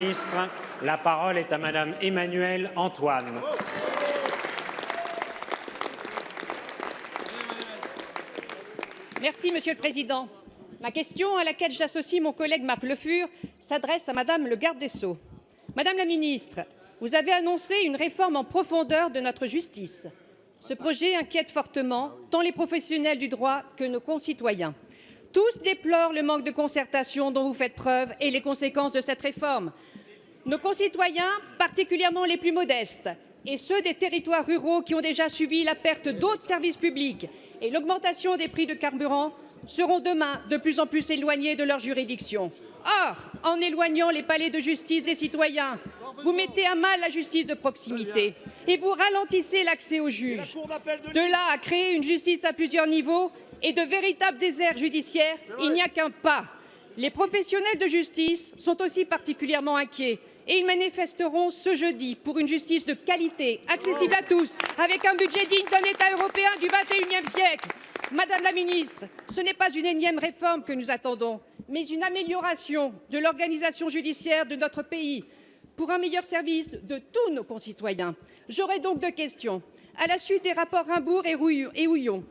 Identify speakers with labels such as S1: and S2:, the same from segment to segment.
S1: Ministre, la parole est à Madame Emmanuelle Antoine.
S2: Merci, Monsieur le Président. Ma question, à laquelle j'associe mon collègue Marc Le Fur, s'adresse à Madame le garde des Sceaux. Madame la Ministre, vous avez annoncé une réforme en profondeur de notre justice. Ce projet inquiète fortement tant les professionnels du droit que nos concitoyens. Tous déplorent le manque de concertation dont vous faites preuve et les conséquences de cette réforme. Nos concitoyens, particulièrement les plus modestes, et ceux des territoires ruraux qui ont déjà subi la perte d'autres services publics et l'augmentation des prix de carburant, seront demain de plus en plus éloignés de leur juridiction. Or, en éloignant les palais de justice des citoyens, vous mettez à mal la justice de proximité et vous ralentissez l'accès aux juges. De là à créer une justice à plusieurs niveaux et de véritables déserts judiciaires, il n'y a qu'un pas. Les professionnels de justice sont aussi particulièrement inquiets et ils manifesteront ce jeudi pour une justice de qualité, accessible à tous, avec un budget digne d'un État européen du XXIe siècle. Madame la Ministre, ce n'est pas une énième réforme que nous attendons, mais une amélioration de l'organisation judiciaire de notre pays pour un meilleur service de tous nos concitoyens. J'aurais donc deux questions. À la suite des rapports Rimbourg et Houillon,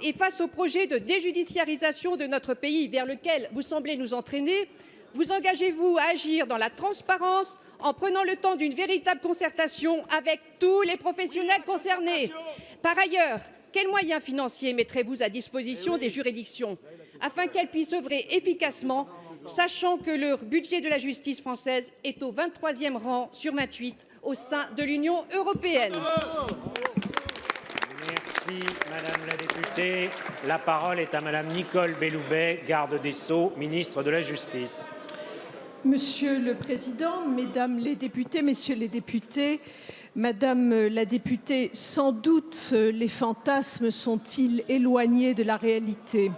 S2: et face au projet de déjudiciarisation de notre pays vers lequel vous semblez nous entraîner, vous engagez-vous à agir dans la transparence en prenant le temps d'une véritable concertation avec tous les professionnels concernés? Par ailleurs, quels moyens financiers mettrez-vous à disposition des juridictions afin qu'elles puissent œuvrer efficacement, sachant que le budget de la justice française est au 23e rang sur 28 au sein de l'Union européenne?
S1: Merci, Madame la députée. La parole est à Madame Nicole Belloubet, garde des Sceaux, ministre de la Justice.
S3: Monsieur le Président, Mesdames les députés, Messieurs les députés, Madame la députée, sans doute les fantasmes sont-ils éloignés de la réalité.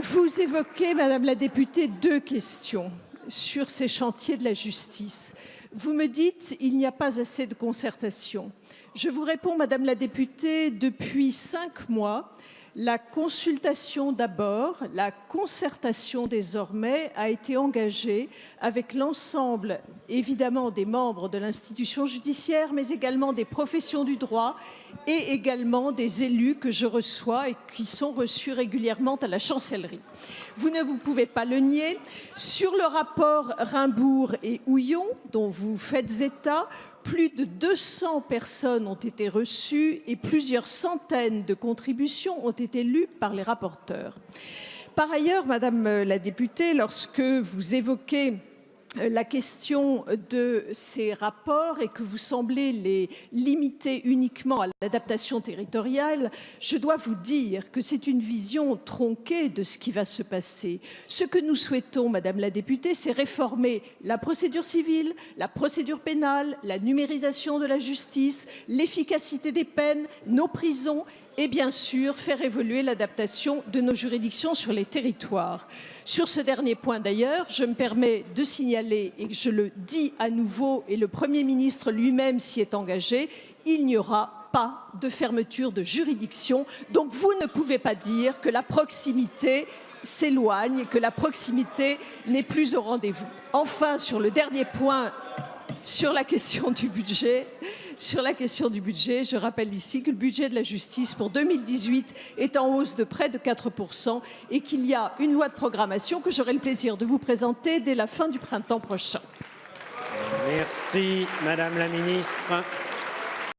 S3: Vous évoquez, Madame la députée, deux questions sur ces chantiers de la justice. Vous me dites qu'il n'y a pas assez de concertation. Je vous réponds, Madame la députée, depuis 5 mois, la consultation d'abord, la concertation désormais a été engagée avec l'ensemble, évidemment, des membres de l'institution judiciaire, mais également des professions du droit et également des élus que je reçois et qui sont reçus régulièrement à la chancellerie. Vous ne vous pouvez pas le nier. Sur le rapport Rimbourg et Houillon, dont vous faites état, plus de 200 personnes ont été reçues et plusieurs centaines de contributions ont été lues par les rapporteurs. Par ailleurs, Madame la députée, lorsque vous évoquez la question de ces rapports et que vous semblez les limiter uniquement à l'adaptation territoriale, je dois vous dire que c'est une vision tronquée de ce qui va se passer. Ce que nous souhaitons, Madame la députée, c'est réformer la procédure civile, la procédure pénale, la numérisation de la justice, l'efficacité des peines, nos prisons et bien sûr faire évoluer l'adaptation de nos juridictions sur les territoires. Sur ce dernier point d'ailleurs, je me permets de signaler, et je le dis à nouveau, et le Premier ministre lui-même s'y est engagé, il n'y aura pas de fermeture de juridiction. Donc vous ne pouvez pas dire que la proximité s'éloigne, que la proximité n'est plus au rendez-vous. Enfin, sur le dernier point, sur la question du budget, je rappelle ici que le budget de la justice pour 2018 est en hausse de près de 4% et qu'il y a une loi de programmation que j'aurai le plaisir de vous présenter dès la fin du printemps prochain.
S1: Merci, Madame la Ministre.